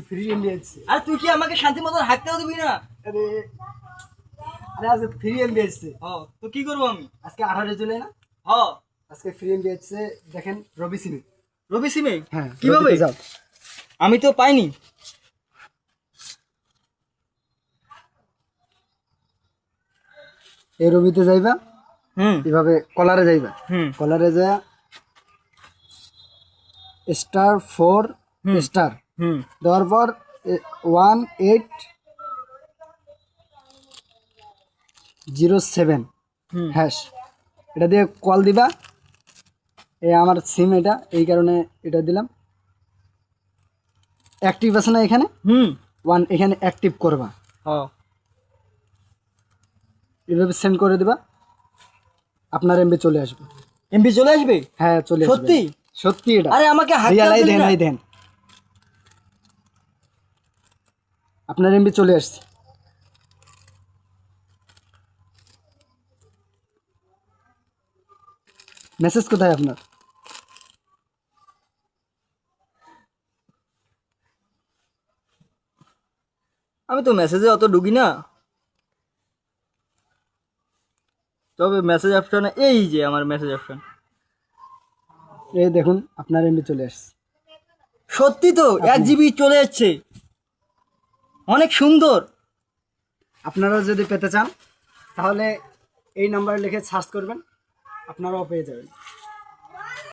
Free MB আসছে। আর তুই কি আমাকে শান্তি মতন হাঁটতেও দিবি না? আরে আরে আজকে ফ্রি এমবি আসছে। তো কি করবো আমি? আজকে 18 জুলাই না? হ আজকে ফ্রি এমবি আসছে। দেখেন রবি সিমে। রবি সিমে? হ্যাঁ কিভাবে? রবিতে যাও। আমি তো পাইনি। এই রবিতে যাইবা, হুম এভাবে কলারে যাইবা। হুম কলারে যা স্টার 4 হুম। স্টার হুম দেওয়ার পর 1807 হুম হ্যাশ, এটা দিয়ে কল দিবা। এই আমার সিম এটা, এই কারণে এটা দিলাম। অ্যাক্টিভ আছে না এখানে? হুম। এখানে অ্যাক্টিভ করবা। হ এভাবে সেন্ড করে দিবা, আপনার এমবি চলে আসবে। এমবি চলে আসবে? হ্যাঁ চলে আসবে। সত্যি? সত্যি এটা। আরে আমাকে হাঁটতেও রিয়ালাই দিলি দেন, না। এই দেন আপনার এমবি চলে আসছে। মেসেজ কোথায় আপনার? আমি তো মেসেজে অত ঢুকি না। তবে মেসেজ অপশনে এই যে আমার মেসেজ অপশন। এই দেখুন আপনার এমবি চলে আসছে। সত্যি তো 1 জিবি চলে যাচ্ছে, অনেক সুন্দর। আপনারা যদি পেতে চান তাহলে এই নাম্বার লিখে সার্চ করবেন, আপনারাও পেয়ে যাবেন।